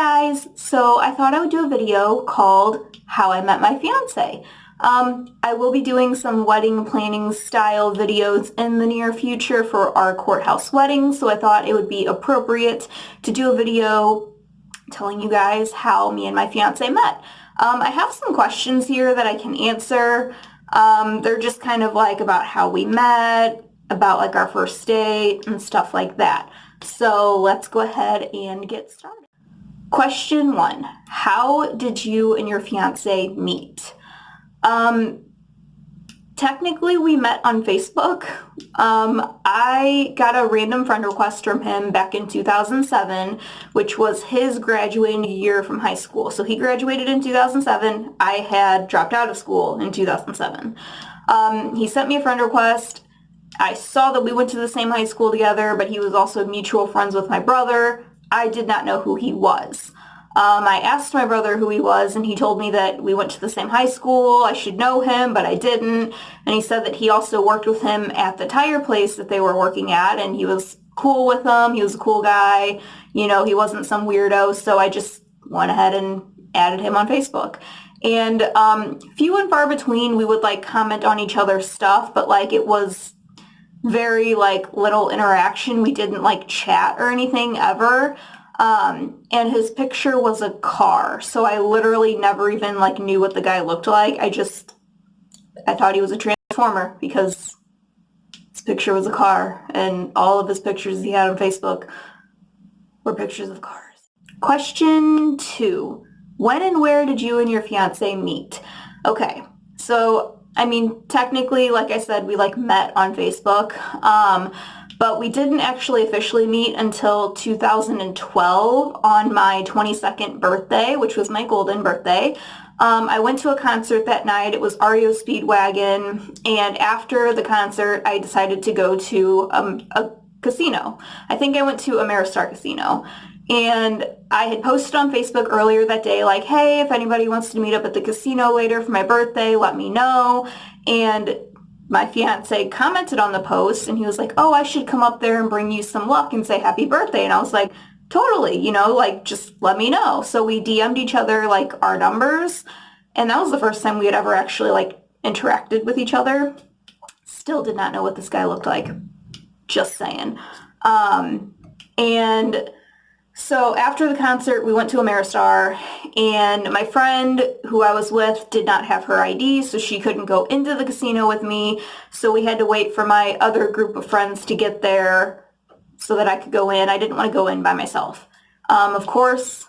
guys, so I thought I would do a video called How I Met My Fiance. I will be doing some wedding planning style videos in the near future for our courthouse wedding, so I thought it would be appropriate to do a video telling you guys how me and my fiance met. I have some questions here that I can answer. They're just kind of like about how we met, about like our first date and stuff like that. So let's go ahead and get started. Question 1. How did you and your fiance meet? Technically we met on Facebook. I got a random friend request from him back in 2007, which was his graduating year from high school. So he graduated in 2007. I had dropped out of school in 2007. He sent me a friend request. I saw that we went to the same high school together, but he was also mutual friends with my brother. I did not know who he was. I asked my brother who he was, and he told me that we went to the same high school. I should know him, but I didn't. And he said that he also worked with him at the tire place that they were working at, and he was cool with him. He was a cool guy. You know, he wasn't some weirdo, so I just went ahead and added him on Facebook. And few and far between, we would like comment on each other's stuff, but like it was very like little interaction. We didn't like chat or anything ever. And his picture was a car. So I literally never even like knew what the guy looked like. I thought he was a transformer because his picture was a car and all of his pictures he had on Facebook were pictures of cars. Question 2. When and where did you and your fiance meet? Okay. So I mean, technically, like I said, we like met on Facebook, but we didn't actually officially meet until 2012 on my 22nd birthday, which was my golden birthday. I went to a concert that night. It was REO Speedwagon, and after the concert, I decided to go to a casino. I think I went to Ameristar Casino. And I had posted on Facebook earlier that day, like, hey, if anybody wants to meet up at the casino later for my birthday, let me know. And my fiance commented on the post, and he was like, oh, I should come up there and bring you some luck and say happy birthday. And I was like, totally, you know, like, just let me know. So we DM'd each other, like, our numbers. And that was the first time we had ever actually, like, interacted with each other. Still did not know what this guy looked like. Just saying. And so after the concert, we went to Ameristar, and my friend who I was with did not have her ID, so she couldn't go into the casino with me. So we had to wait for my other group of friends to get there so that I could go in. I didn't want to go in by myself. Of course,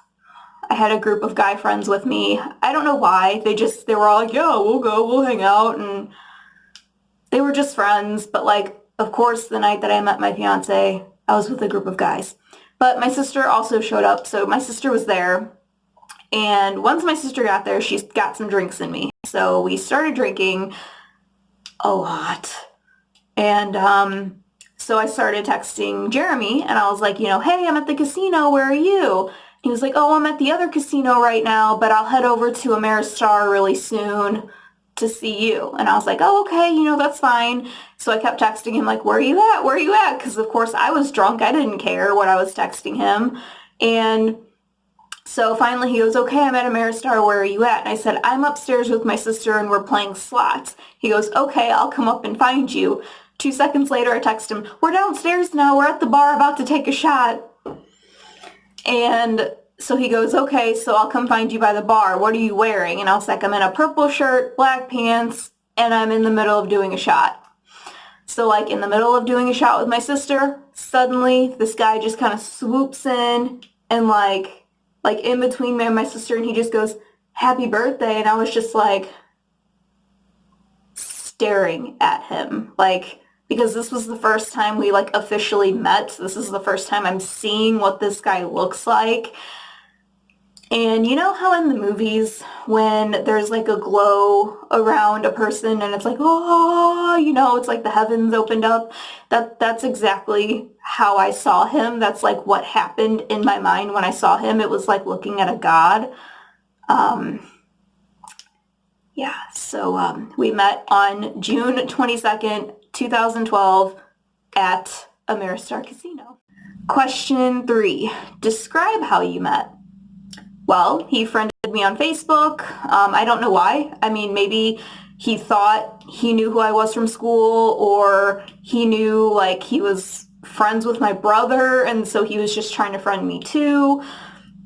I had a group of guy friends with me. I don't know why. They were all like, yeah, we'll go, we'll hang out. And they were just friends. But like, of course, the night that I met my fiance, I was with a group of guys. But my sister also showed up, so my sister was there. And once my sister got there, she got some drinks in me. So we started drinking a lot. And so I started texting Jeremy, and I was like, you know, hey, I'm at the casino. Where are you? He was like, oh, I'm at the other casino right now, but I'll head over to Ameristar really soon to see you. And I was like, oh, okay, you know, that's fine. So I kept texting him like, where are you at? Where are you at? Because of course I was drunk. I didn't care what I was texting him. And so finally he goes, okay, I'm at Ameristar. Where are you at? And I said, I'm upstairs with my sister and we're playing slots. He goes, okay, I'll come up and find you. 2 seconds later, I text him, we're downstairs now. We're at the bar about to take a shot. And so he goes, okay, so I'll come find you by the bar. What are you wearing? And I was like, I'm in a purple shirt, black pants, and I'm in the middle of doing a shot. So like in the middle of doing a shot with my sister, suddenly this guy just kind of swoops in and like in between me and my sister, and he just goes, happy birthday. And I was just like staring at him, like, because this was the first time we like officially met. This is the first time I'm seeing what this guy looks like. And you know how in the movies when there's like a glow around a person and it's like, oh, you know, it's like the heavens opened up. That's exactly how I saw him. That's like what happened in my mind when I saw him. It was like looking at a god. Yeah, so we met on June 22nd, 2012 at Ameristar Casino. Question 3. Describe how you met. Well, he friended me on Facebook. I don't know why. I mean, maybe he thought he knew who I was from school, or he knew like he was friends with my brother, and so he was just trying to friend me too.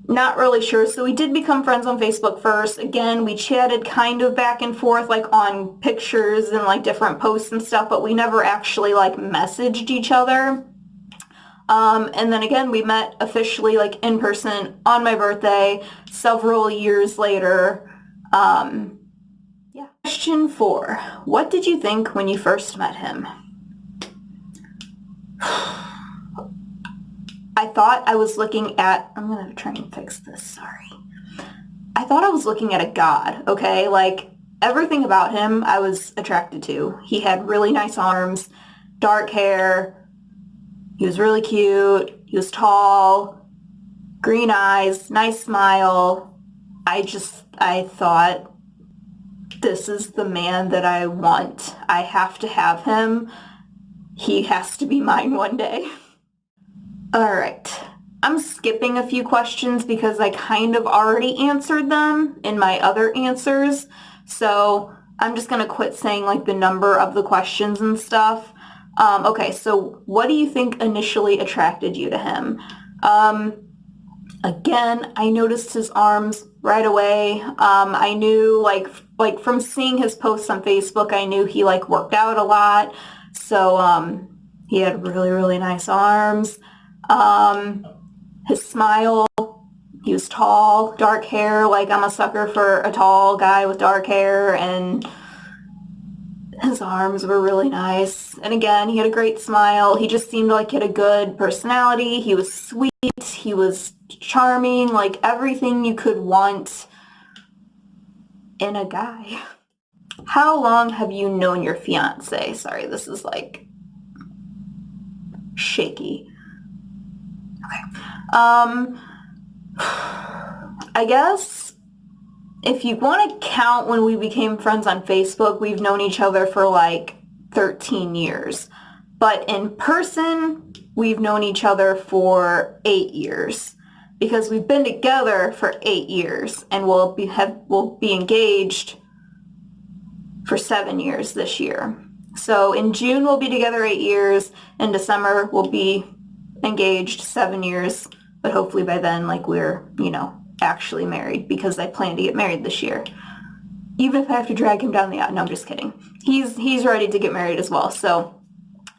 Not really sure. So we did become friends on Facebook first. Again, we chatted kind of back and forth like on pictures and like different posts and stuff, but we never actually like messaged each other. And then again, we met officially like in person on my birthday several years later. Yeah. Question 4. What did you think when you first met him? I thought I was looking at, I'm going to try and fix this, sorry. I thought I was looking at a god, okay? Like, everything about him I was attracted to. He had really nice arms, dark hair, he was really cute, he was tall, green eyes, nice smile. I thought, this is the man that I want. I have to have him. He has to be mine one day. All right. I'm skipping a few questions because I kind of already answered them in my other answers. So I'm just going to quit saying like the number of the questions and stuff. Okay, so what do you think initially attracted you to him? Again, I noticed his arms right away. I knew like from seeing his posts on Facebook, I knew he like worked out a lot. So he had really, really nice arms. His smile, he was tall, dark hair, like I'm a sucker for a tall guy with dark hair, and his arms were really nice. And again, he had a great smile. He just seemed like he had a good personality. He was sweet. He was charming, like everything you could want in a guy. How long have you known your fiance? Sorry, this is like shaky. Okay. I guess if you want to count when we became friends on Facebook, we've known each other for like 13 years. But in person, we've known each other for 8 years because we've been together for 8 years, and we'll be engaged for 7 years this year. So in June, we'll be together 8 years. In December, we'll be engaged 7 years. But hopefully by then, like, we're, actually married, because I plan to get married this year. Even if I have to drag him down the aisle. No, I'm just kidding. He's ready to get married as well. So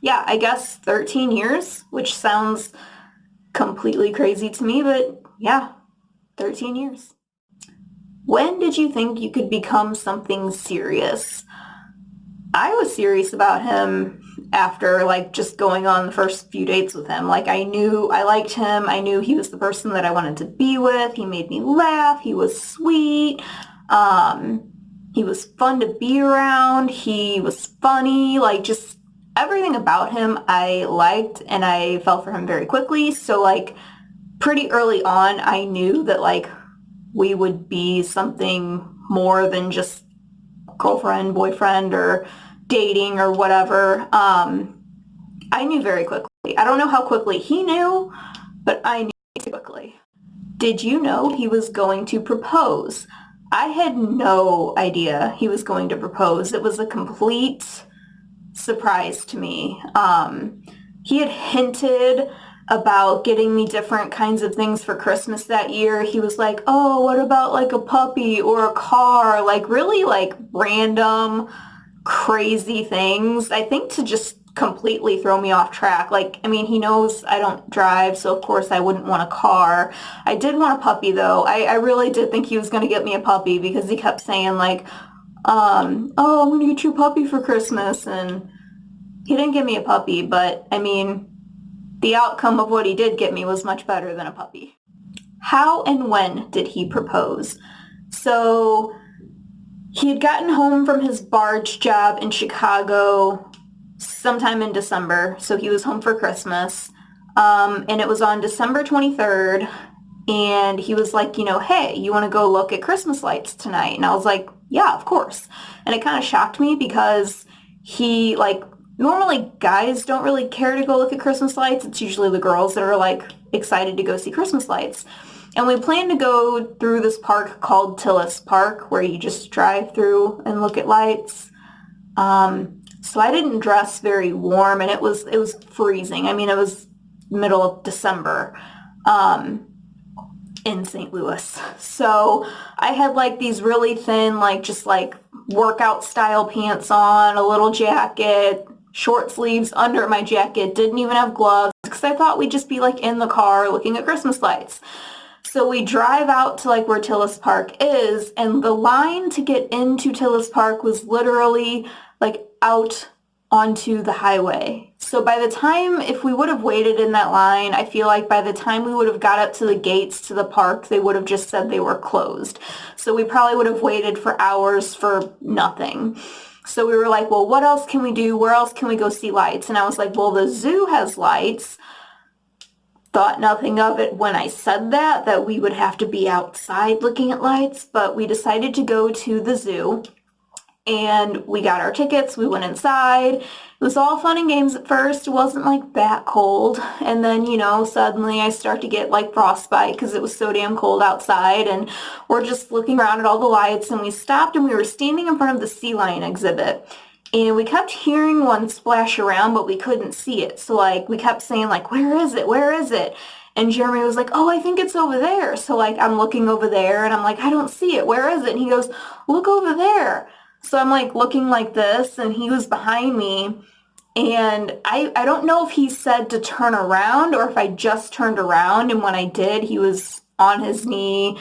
yeah, I guess 13 years, which sounds completely crazy to me, but yeah, 13 years. When did you think you could become something serious? I was serious about him after like just going on the first few dates with him. Like, I knew I liked him. I knew he was the person that I wanted to be with. He made me laugh. He was sweet. He was fun to be around. He was funny. Like, just everything about him I liked, and I fell for him very quickly. So like pretty early on, I knew that like we would be something more than just girlfriend, boyfriend, or dating or whatever. I knew very quickly. I don't know how quickly he knew, but I knew quickly. Did you know he was going to propose? I had no idea he was going to propose. It was a complete surprise to me. He had hinted about getting me different kinds of things for Christmas that year. He was like, oh, what about like a puppy or a car? Like really like random, crazy things. I think to just completely throw me off track. Like, I mean, he knows I don't drive, so of course I wouldn't want a car. I did want a puppy though. I really did think he was going to get me a puppy, because he kept saying like, oh, I'm going to get you a puppy for Christmas. And he didn't give me a puppy, but I mean, the outcome of what he did get me was much better than a puppy. How and when did he propose? So he had gotten home from his barge job in Chicago sometime in December. So he was home for Christmas. And it was on December 23rd. And he was like, hey, you want to go look at Christmas lights tonight? And I was like, yeah, of course. And it kind of shocked me, because he like, normally guys don't really care to go look at Christmas lights. It's usually the girls that are like excited to go see Christmas lights. And we planned to go through this park called Tillis Park, where you just drive through and look at lights. So I didn't dress very warm, and it was freezing. I mean, it was middle of December in St. Louis. So I had like these really thin, like just like workout style pants on, a little jacket, short sleeves under my jacket, didn't even have gloves because I thought we'd just be like in the car looking at Christmas lights. So we drive out to like where Tillis Park is, and the line to get into Tillis Park was literally like out onto the highway. So by the time, if we would have waited in that line, I feel like by the time we would have got up to the gates to the park, they would have just said they were closed. So we probably would have waited for hours for nothing. So we were like, well, what else can we do? Where else can we go see lights? And I was like, well, the zoo has lights. Thought nothing of it when I said that we would have to be outside looking at lights, but we decided to go to the zoo. And we got our tickets, we went inside. It was all fun and games at first. It wasn't like that cold. And then, suddenly I start to get like frostbite because it was so damn cold outside. And we're just looking around at all the lights, and we stopped and we were standing in front of the sea lion exhibit. And we kept hearing one splash around, but we couldn't see it. So like we kept saying like, where is it? Where is it? And Jeremy was like, oh, I think it's over there. So like I'm looking over there and I'm like, I don't see it. Where is it? And he goes, look over there. So I'm like looking like this, and he was behind me, and I don't know if he said to turn around or if I just turned around, and when I did, he was on his knee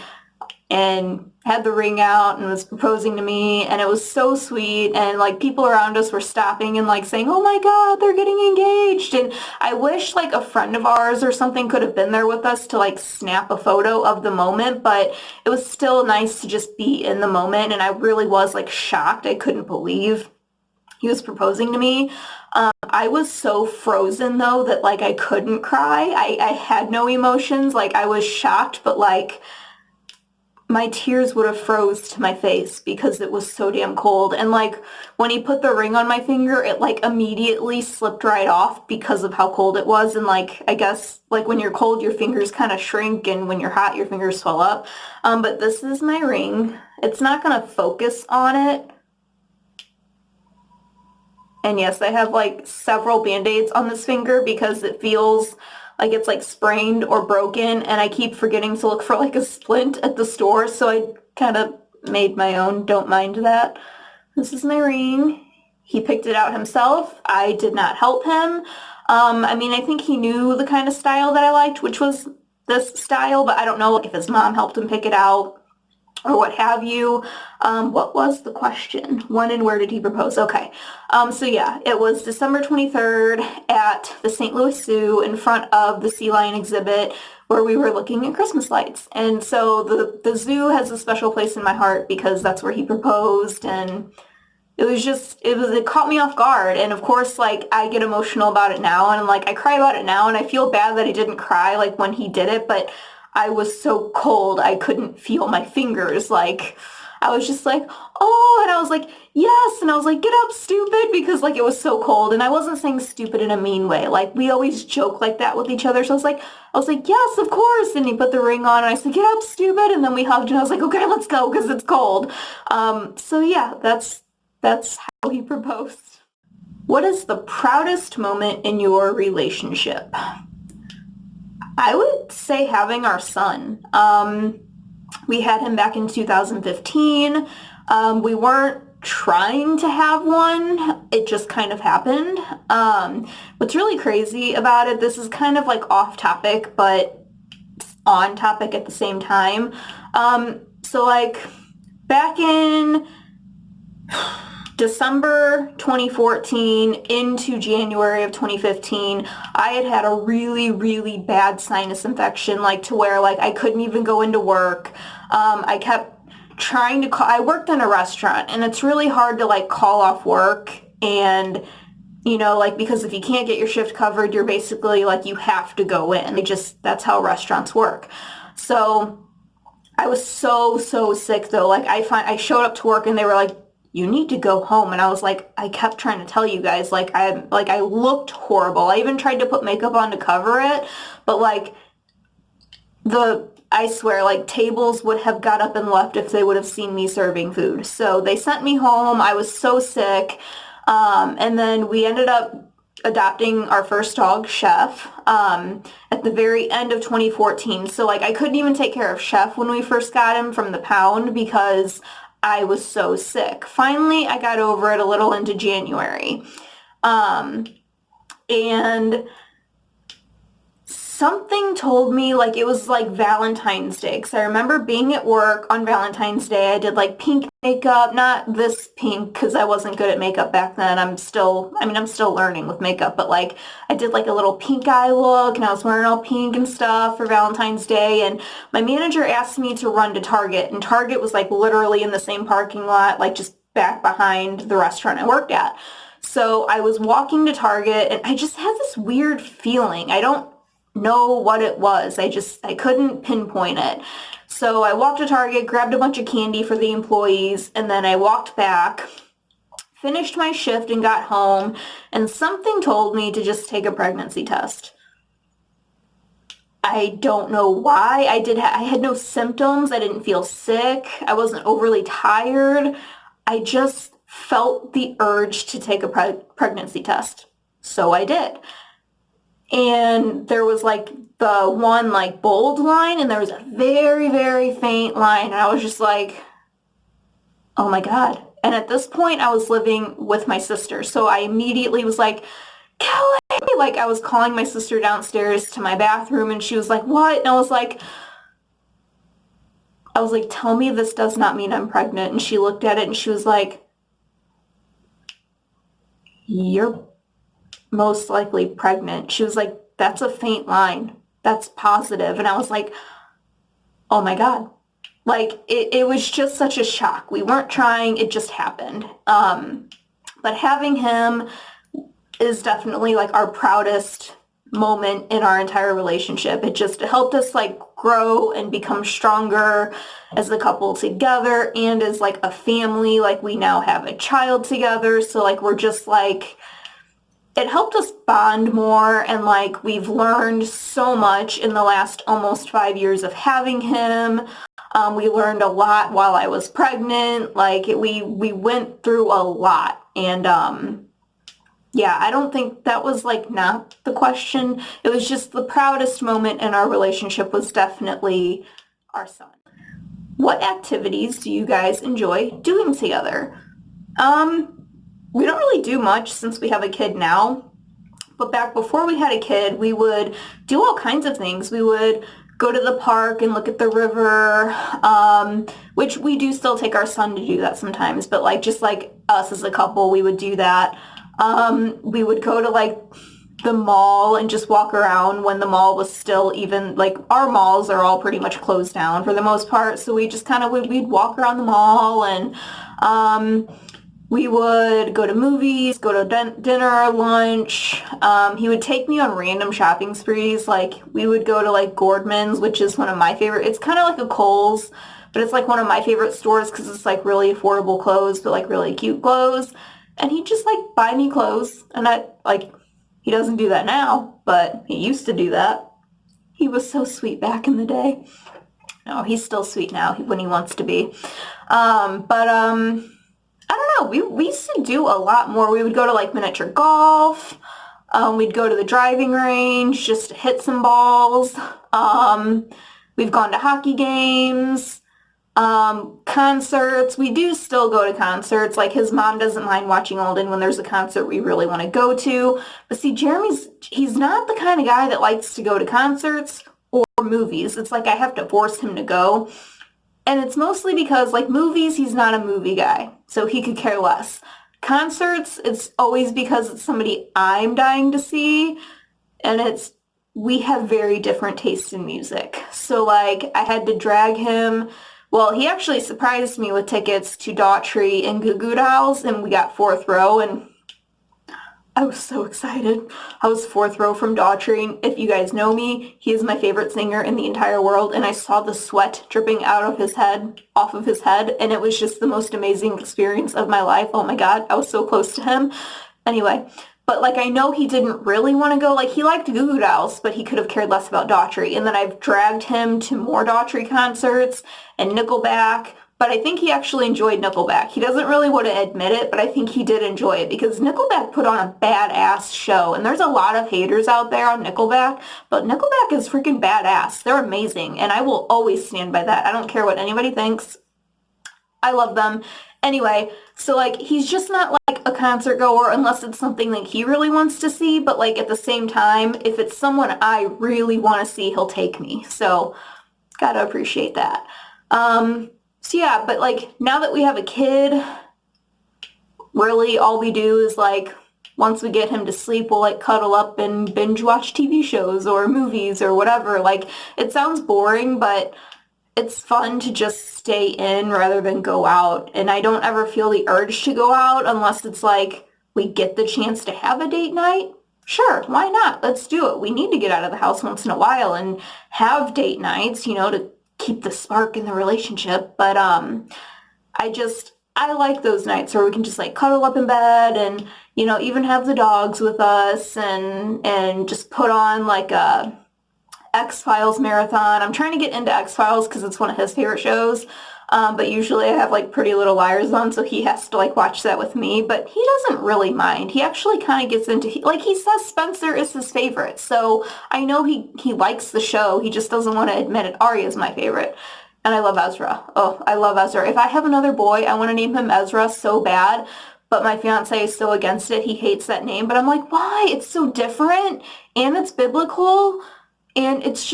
and had the ring out and was proposing to me, and it was so sweet, and like people around us were stopping and like saying, oh my God, they're getting engaged. And I wish like a friend of ours or something could have been there with us to like snap a photo of the moment, but it was still nice to just be in the moment. And I really was like shocked. I couldn't believe he was proposing to me. I was so frozen though that like I couldn't cry. I had no emotions. Like I was shocked, but like my tears would have froze to my face because it was so damn cold. And like when he put the ring on my finger, it like immediately slipped right off because of how cold it was. And like I guess like when you're cold, your fingers kind of shrink, and when you're hot, your fingers swell up. But this is my ring. It's not gonna focus on it. And yes, I have like several band-aids on this finger because it feels like it's like sprained or broken, and I keep forgetting to look for like a splint at the store, so I kind of made my own. Don't mind that. This is my ring. He picked it out himself. I did not help him. I mean, I think he knew the kind of style that I liked, which was this style, but I don't know like if his mom helped him pick it out or what have you. What was the question? When and where did he propose? Okay. So yeah, it was December 23rd at the St. Louis Zoo in front of the sea lion exhibit where we were looking at Christmas lights. And so the zoo has a special place in my heart because that's where he proposed, and it caught me off guard. And of course, like I get emotional about it now, and like I cry about it now, and I feel bad that I didn't cry like when he did it, but I was so cold, I couldn't feel my fingers. Like, I was just like, oh, and I was like, yes, and I was like, get up, stupid, because like it was so cold, and I wasn't saying stupid in a mean way. Like, we always joke like that with each other, so I was like, yes, of course, and he put the ring on, and I said, get up, stupid, and then we hugged, and I was like, okay, let's go, because it's cold. So yeah, that's how he proposed. What is the proudest moment in your relationship? I would say having our son. We had him back in 2015. We weren't trying to have one. It just kind of happened. What's really crazy about it, this is kind of like off topic, but on topic at the same time. So like back in December 2014 into January of 2015, I had a really, really bad sinus infection, like to where like I couldn't even go into work. I kept trying to call. I worked in a restaurant, and it's really hard to like call off work, and like because if you can't get your shift covered, you're basically like you have to go in. That's how restaurants work. So I was so sick though. Like I showed up to work, and they were like, you need to go home. And I was like, I kept trying to tell you guys, I looked horrible. I even tried to put makeup on to cover it, but like I swear, like, tables would have got up and left if they would have seen me serving food. So they sent me home. I was so sick. And then we ended up adopting our first dog, Chef, at the very end of 2014. So, like, I couldn't even take care of Chef when we first got him from the pound because I was so sick. Finally, I got over it a little into January. Um, and something told me, like, it was like Valentine's Day, because I remember being at work on Valentine's Day. I did like pink makeup, not this pink because I wasn't good at makeup back then. I'm still learning with makeup, but like I did like a little pink eye look and I was wearing all pink and stuff for Valentine's Day, and my manager asked me to run to Target, and Target was like literally in the same parking lot, like just back behind the restaurant I worked at. So I was walking to Target and I just had this weird feeling. I don't know what it was. I couldn't pinpoint it. So I walked to Target, grabbed a bunch of candy for the employees, and then I walked back, finished my shift and got home, and something told me to just take a pregnancy test. I don't know why. I had no symptoms. I didn't feel sick. I wasn't overly tired. I just felt the urge to take a pregnancy test. So I did. And there was like the one like bold line and there was a very, very faint line. And I was just like, oh my God. And at this point I was living with my sister. So I immediately was like, Kelly, like I was calling my sister downstairs to my bathroom and she was like, what? And I was like, tell me this does not mean I'm pregnant. And she looked at it and she was like, you're most likely pregnant. She was like, that's a faint line. That's positive. And I was like, oh my God. Like, it was just such a shock. We weren't trying. It just happened. But having him is definitely like our proudest moment in our entire relationship. It just helped us like grow and become stronger as a couple together and as like a family. Like we now have a child together. So like we're just like, it helped us bond more, and like we've learned so much in the last almost 5 years of having him. We learned a lot while I was pregnant. Like we went through a lot, and yeah, I don't think that was like not the question. It was just the proudest moment in our relationship was definitely our son. What activities do you guys enjoy doing together? We don't really do much since we have a kid now, but back before we had a kid, we would do all kinds of things. We would go to the park and look at the river, which we do still take our son to do that sometimes, but like just like us as a couple, we would do that. We would go to like the mall and just walk around when the mall was still even, like our malls are all pretty much closed down for the most part, so we just kind of we'd walk around the mall, and we would go to movies, go to dinner, lunch. He would take me on random shopping sprees. Like we would go to like Gordman's, which is one of my favorite. It's kind of like a Kohl's, but it's like one of my favorite stores because it's like really affordable clothes, but like really cute clothes. And he'd just like buy me clothes. And he doesn't do that now, but he used to do that. He was so sweet back in the day. No, he's still sweet now when he wants to be. I don't know. We used to do a lot more. We would go to like miniature golf. We'd go to the driving range just to hit some balls. We've gone to hockey games, concerts. We do still go to concerts. Like his mom doesn't mind watching Alden when there's a concert we really want to go to. But see, he's not the kind of guy that likes to go to concerts or movies. It's like I have to force him to go. And it's mostly because, like, movies, he's not a movie guy, so he could care less. Concerts, it's always because it's somebody I'm dying to see, and we have very different tastes in music. So, like, I had to drag him. Well, he actually surprised me with tickets to Daughtry and Goo Goo Dolls, and we got fourth row, and I was so excited. I was fourth row from Daughtry. If you guys know me, he is my favorite singer in the entire world, and I saw the sweat dripping out of his head, off of his head, and it was just the most amazing experience of my life. Oh my God, I was so close to him. Anyway, But like, I know he didn't really want to go. Like, he liked Goo Goo Dolls, but he could have cared less about Daughtry. And then I've dragged him to more Daughtry concerts and Nickelback. But I think he actually enjoyed Nickelback. He doesn't really want to admit it, but I think he did enjoy it because Nickelback put on a badass show. And there's a lot of haters out there on Nickelback, but Nickelback is freaking badass. They're amazing, and I will always stand by that. I don't care what anybody thinks. I love them. Anyway, so like, he's just not like a concert goer unless it's something that he really wants to see, but like, at the same time, if it's someone I really want to see, he'll take me. So gotta appreciate that. So yeah, but like, now that we have a kid, really all we do is like, once we get him to sleep, we'll like cuddle up and binge watch TV shows or movies or whatever. Like, it sounds boring, but it's fun to just stay in rather than go out. And I don't ever feel the urge to go out unless it's like we get the chance to have a date night. Sure, why not? Let's do it. We need to get out of the house once in a while and have date nights, you know, to keep the spark in the relationship. But I like those nights where we can just like cuddle up in bed and, you know, even have the dogs with us and just put on like a X-Files marathon. I'm trying to get into X-Files because it's one of his favorite shows. But usually I have like Pretty Little Liars on, so he has to like watch that with me. But he doesn't really mind. He actually kind of gets into, like, he says Spencer is his favorite. So I know he likes the show. He just doesn't want to admit it. Arya is my favorite. And I love Ezra. Oh, I love Ezra. If I have another boy, I want to name him Ezra so bad. But my fiance is so against it. He hates that name. But I'm like, why? It's so different. And it's biblical. And it's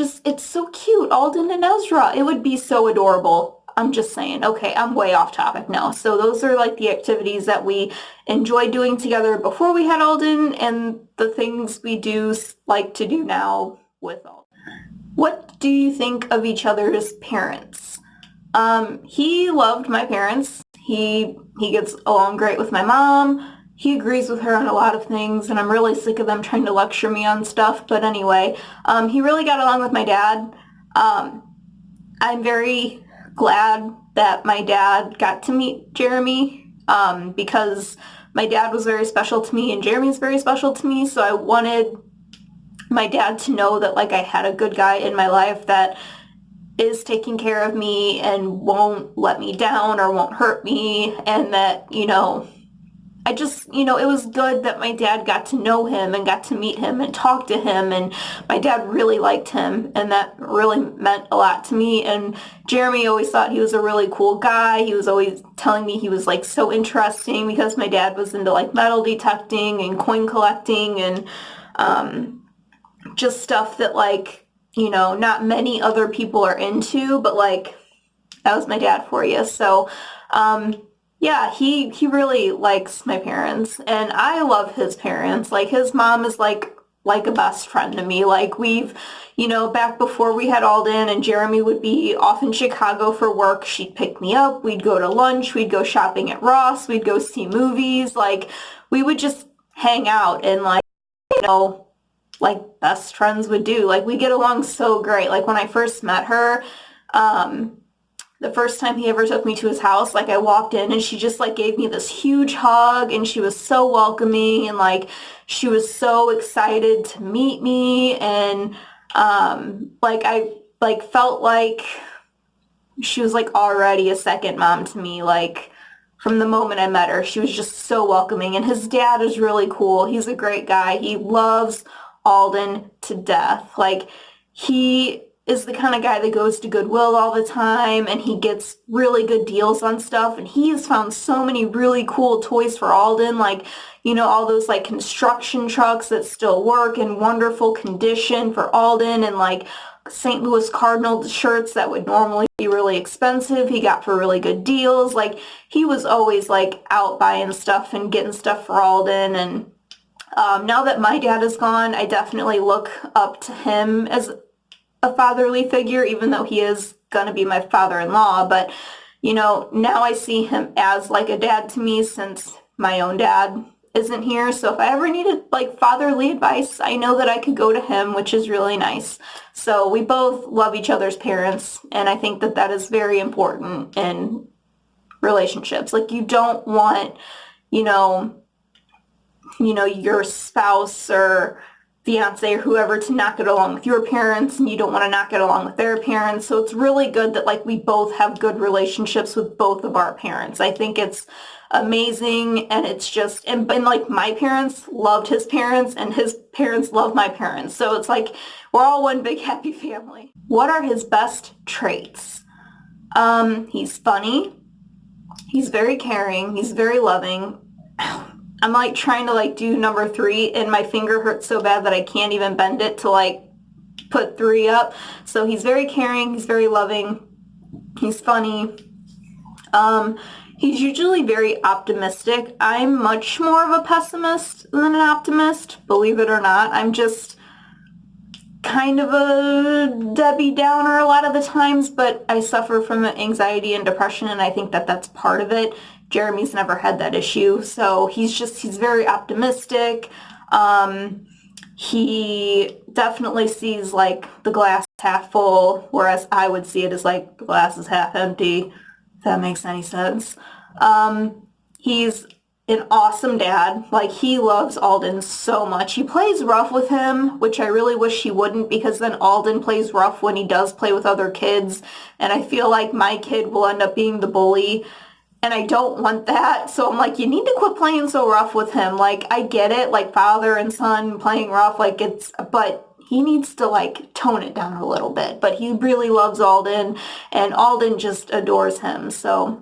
so cute. Alden and Ezra. It would be so adorable. I'm just saying. Okay, I'm way off topic now. So those are like the activities that we enjoyed doing together before we had Alden and the things we do like to do now with Alden. What do you think of each other's parents? He loved my parents. He gets along great with my mom. He agrees with her on a lot of things, and I'm really sick of them trying to lecture me on stuff. But anyway, he really got along with my dad. I'm very glad that my dad got to meet Jeremy, because my dad was very special to me and Jeremy's very special to me. So I wanted my dad to know that like I had a good guy in my life that is taking care of me and won't let me down or won't hurt me, and that, you know, I just, you know, it was good that my dad got to know him and got to meet him and talk to him, and my dad really liked him, and that really meant a lot to me. And Jeremy always thought he was a really cool guy. He was always telling me he was like so interesting because my dad was into like metal detecting and coin collecting and just stuff that like, you know, not many other people are into, but like, that was my dad for you. So, yeah, he really likes my parents, and I love his parents. Like, his mom is like a best friend to me. Like, we've, you know, back before we had Alden and Jeremy would be off in Chicago for work, she'd pick me up, we'd go to lunch, we'd go shopping at Ross, we'd go see movies. Like, we would just hang out and like, you know, like best friends would do. Like, we get along so great. Like, when I first met her, the first time he ever took me to his house, like, I walked in and she just like gave me this huge hug, and she was so welcoming, and like she was so excited to meet me, and like I like felt like she was like already a second mom to me. Like, from the moment I met her, she was just so welcoming. And his dad is really cool. He's a great guy. He loves Alden to death. Like, he is the kind of guy that goes to Goodwill all the time, and he gets really good deals on stuff, and he has found so many really cool toys for Alden, like, you know, all those like construction trucks that still work in wonderful condition for Alden, and like St. Louis Cardinal shirts that would normally be really expensive, he got for really good deals. Like, he was always like out buying stuff and getting stuff for Alden. And now that my dad is gone, I definitely look up to him as a fatherly figure, even though he is going to be my father-in-law. But, you know, now I see him as like a dad to me since my own dad isn't here. So if I ever needed like fatherly advice, I know that I could go to him, which is really nice. So we both love each other's parents, and I think that that is very important in relationships. Like, you don't want, you know, your spouse or fiance or whoever to not get along with your parents, and you don't want to not get along with their parents. So it's really good that like we both have good relationships with both of our parents. I think it's amazing, and it's just and like my parents loved his parents and his parents love my parents. So it's like we're all one big happy family. What are his best traits? He's funny. He's very caring. He's very loving. I'm like trying to like do number 3 and my finger hurts so bad that I can't even bend it to like put 3 up. So he's very caring, he's very loving, he's funny. He's usually very optimistic. I'm much more of a pessimist than an optimist, believe it or not. I'm just kind of a Debbie Downer a lot of the times, but I suffer from anxiety and depression, and I think that that's part of it. Jeremy's never had that issue, so he's very optimistic. He definitely sees like the glass half full, whereas I would see it as like the glass is half empty, if that makes any sense. He's an awesome dad. Like, he loves Alden so much. He plays rough with him, which I really wish he wouldn't, because then Alden plays rough when he does play with other kids, and I feel like my kid will end up being the bully. And I don't want that. So I'm like, you need to quit playing so rough with him. Like, I get it, like father and son playing rough, like but he needs to like tone it down a little bit. But he really loves Alden, and Alden just adores him. So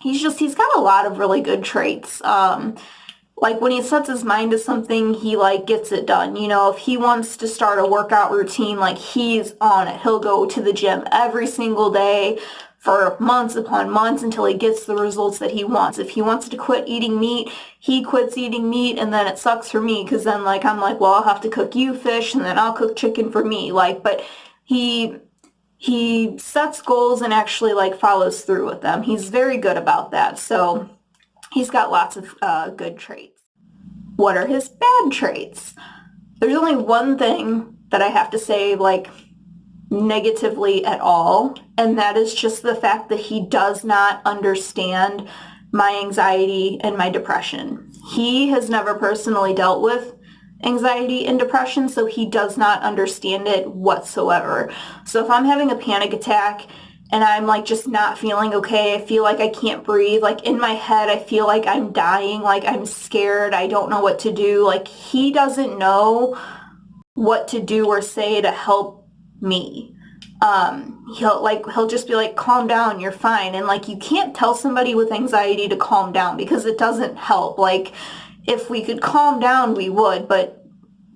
he's got a lot of really good traits. Like when he sets his mind to something, he like gets it done. If he wants to start a workout routine, like he's on it. He'll go to the gym every single day for months upon months until he gets the results that he wants. If he wants to quit eating meat, he quits eating meat, and then it sucks for me because then like I'm like, well, I'll have to cook you fish and then I'll cook chicken for me. Like, but he sets goals and actually like follows through with them. He's very good about that. So he's got lots of good traits. What are his bad traits? There's only one thing that I have to say like negatively at all, and that is just the fact that he does not understand my anxiety and my depression. He has never personally dealt with anxiety and depression, so he does not understand it whatsoever. So if I'm having a panic attack and I'm like just not feeling okay, I feel like I can't breathe, like in my head I feel like I'm dying, like I'm scared, I don't know what to do, like he doesn't know what to do or say to help me. He'll just be like, calm down, you're fine. And like, you can't tell somebody with anxiety to calm down because it doesn't help. Like, if we could calm down, we would, but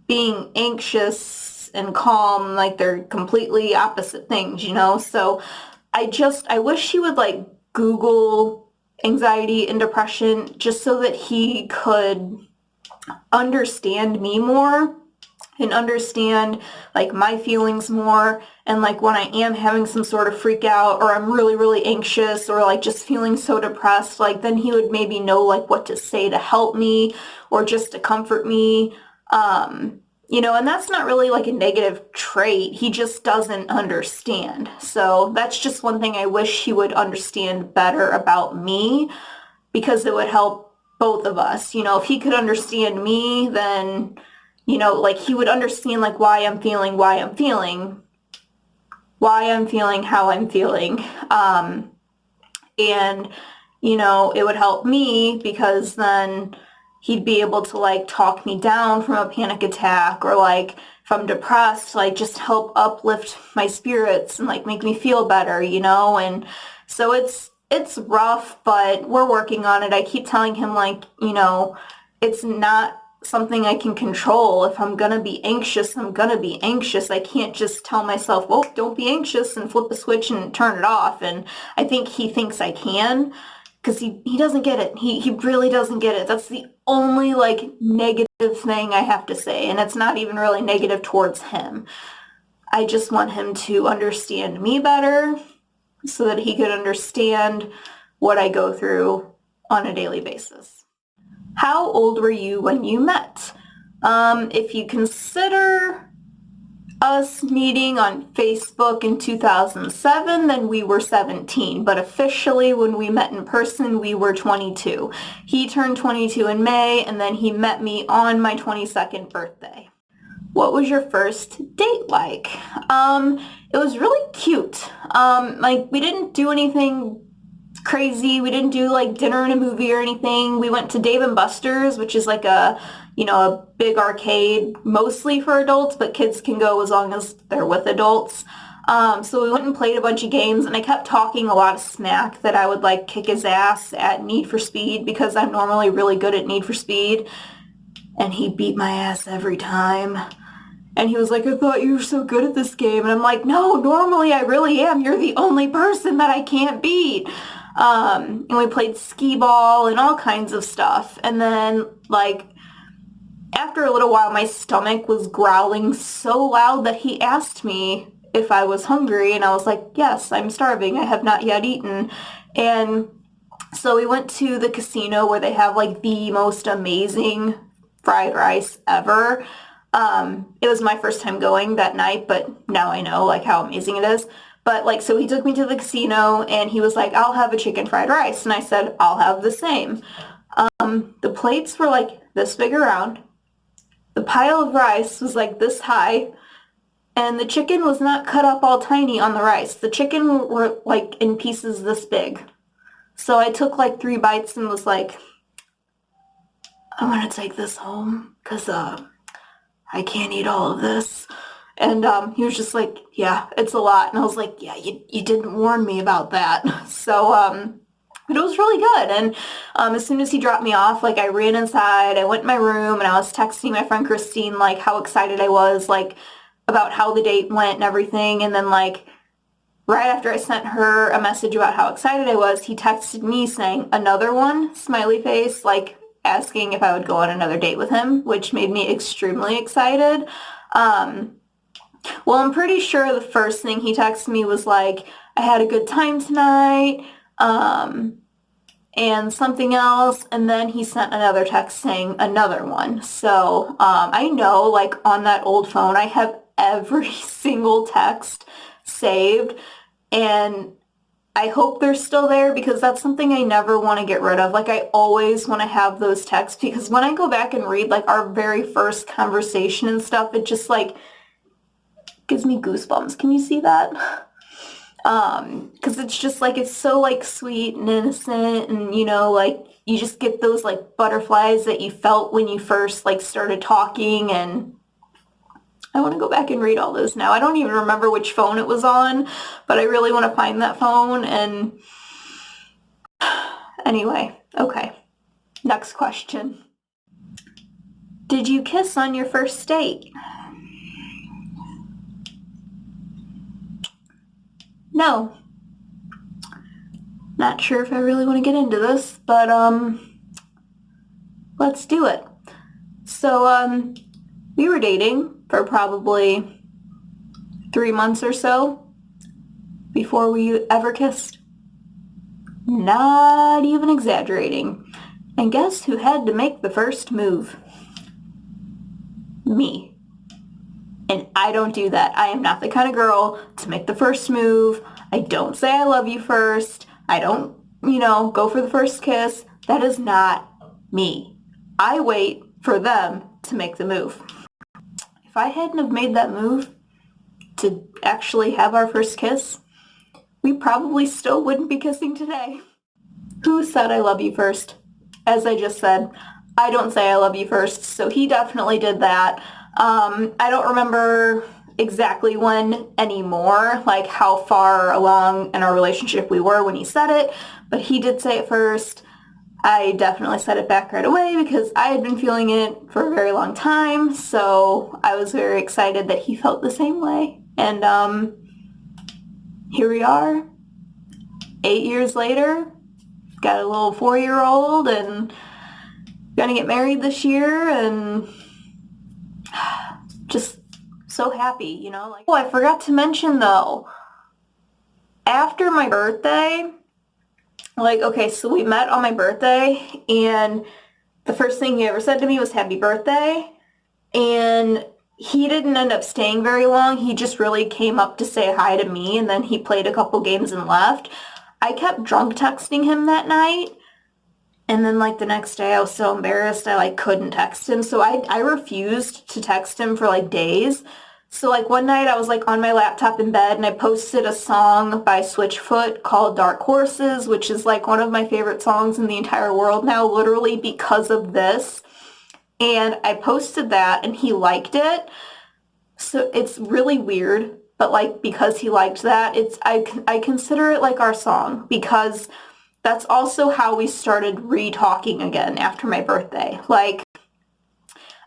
being anxious and calm, like they're completely opposite things, So I wish he would like Google anxiety and depression just so that he could understand me more and understand like my feelings more, and like when I am having some sort of freak out or I'm really, really anxious or like just feeling so depressed, like then he would maybe know like what to say to help me or just to comfort me. And that's not really like a negative trait. He just doesn't understand. So that's just one thing I wish he would understand better about me, because it would help both of us. If he could understand me, then like he would understand like why I'm feeling how I'm feeling. And, it would help me because then he'd be able to like talk me down from a panic attack, or like if I'm depressed, like just help uplift my spirits and like make me feel better, And so it's rough, but we're working on it. I keep telling him like, it's not something I can control. If I'm gonna be anxious, I'm gonna be anxious. I can't just tell myself, well, don't be anxious and flip a switch and turn it off. And I think he thinks I can, because he doesn't get it. He really doesn't get it. That's the only like negative thing I have to say, and it's not even really negative towards him. I just want him to understand me better so that he could understand what I go through on a daily basis. How old were you when you met? If you consider us meeting on Facebook in 2007, then we were 17. But officially, when we met in person, we were 22. He turned 22 in May, and then he met me on my 22nd birthday. What was your first date like? It was really cute. Like, we didn't do anything crazy. We didn't do like dinner and a movie or anything. We went to Dave and Buster's, which is like a big arcade, mostly for adults, but kids can go as long as they're with adults. So we went and played a bunch of games, and I kept talking a lot of smack that I would like kick his ass at Need for Speed because I'm normally really good at Need for Speed, and he beat my ass every time. And he was like, I thought you were so good at this game. And I'm like, no, normally I really am. You're the only person that I can't beat. And we played skee ball and all kinds of stuff. And then, like, after a little while, my stomach was growling so loud that he asked me if I was hungry. And I was like, yes, I'm starving. I have not yet eaten. And so we went to the casino where they have, like, the most amazing fried rice ever. It was my first time going that night, but now I know, like, how amazing it is. But, like, so he took me to the casino, and he was like, I'll have a chicken fried rice. And I said, I'll have the same. The plates were, like, this big around. The pile of rice was, like, this high. And the chicken was not cut up all tiny on the rice. The chicken were, like, in pieces this big. So I took, like, 3 bites and was like, I want to take this home because, I can't eat all of this. And he was just like, yeah, it's a lot. And I was like, yeah, you didn't warn me about that. So, but it was really good. And as soon as he dropped me off, like, I ran inside, I went in my room, and I was texting my friend Christine, like, how excited I was, like, about how the date went and everything. And then, like, right after I sent her a message about how excited I was, he texted me saying, another one, smiley face, like, asking if I would go on another date with him, which made me extremely excited. Well, I'm pretty sure the first thing he texted me was like, I had a good time tonight, and something else, and then he sent another text saying another one. So I know, like, on that old phone, I have every single text saved, and I hope they're still there because that's something I never want to get rid of. Like, I always want to have those texts because when I go back and read, like, our very first conversation and stuff, it just, like, gives me goosebumps. Can you see that? Because it's just, like, it's so, like, sweet and innocent, and, you know, like, you just get those, like, butterflies that you felt when you first, like, started talking, and I want to go back and read all those now. I don't even remember which phone it was on, but I really want to find that phone. And anyway, okay. Next question. Did you kiss on your first date? No. Not sure if I really want to get into this, but let's do it. So we were dating for probably 3 months or so before we ever kissed. Not even exaggerating. And guess who had to make the first move? Me. And I don't do that. I am not the kind of girl to make the first move. I don't say I love you first. I don't, go for the first kiss. That is not me. I wait for them to make the move. If I hadn't have made that move to actually have our first kiss, we probably still wouldn't be kissing today. Who said I love you first? As I just said, I don't say I love you first, so he definitely did that. I don't remember exactly when anymore, like how far along in our relationship we were when he said it, but he did say it first. I definitely said it back right away because I had been feeling it for a very long time, so I was very excited that he felt the same way. And here we are, 8 years later, got a little 4-year-old and gonna get married this year, and just so happy, Oh, I forgot to mention though, after my birthday, okay, so we met on my birthday, and the first thing he ever said to me was happy birthday, and he didn't end up staying very long. He just really came up to say hi to me, and then he played a couple games and left. I kept drunk texting him that night, and then like the next day I was so embarrassed I like couldn't text him. So I refused to text him for like days. So like one night I was like on my laptop in bed and I posted a song by Switchfoot called Dark Horses, which is like one of my favorite songs in the entire world now, literally because of this. And I posted that and he liked it. So it's really weird, but like because he liked that, I consider it like our song because that's also how we started re-talking again after my birthday. Like,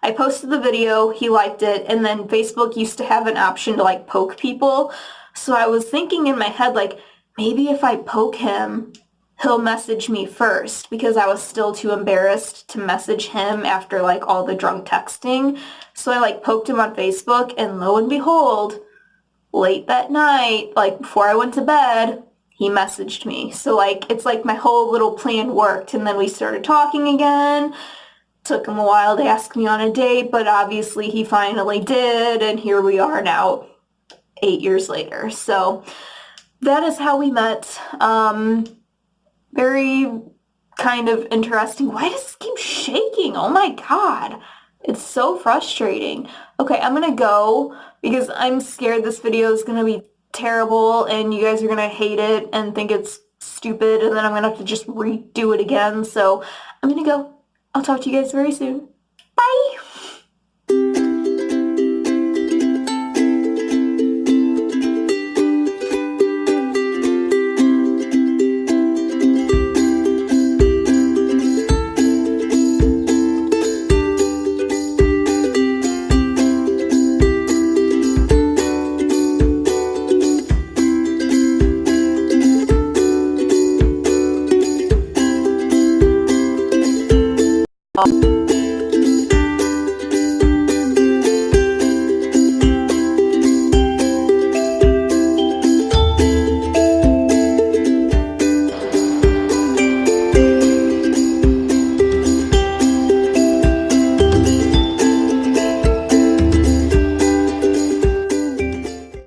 I posted the video, he liked it, and then Facebook used to have an option to like poke people. So I was thinking in my head, like, maybe if I poke him, he'll message me first because I was still too embarrassed to message him after like all the drunk texting. So I like poked him on Facebook and lo and behold, late that night, like before I went to bed, he messaged me. So like it's like my whole little plan worked and then we started talking again. Took him a while to ask me on a date, but obviously he finally did and here we are now 8 years later. So that is how we met. Very kind of interesting. Why does this keep shaking? Oh my God. It's so frustrating. Okay, I'm gonna go because I'm scared this video is gonna be terrible and you guys are gonna hate it and think it's stupid and then I'm gonna have to just redo it again. So I'm gonna go. I'll talk to you guys very soon. Bye! Oh.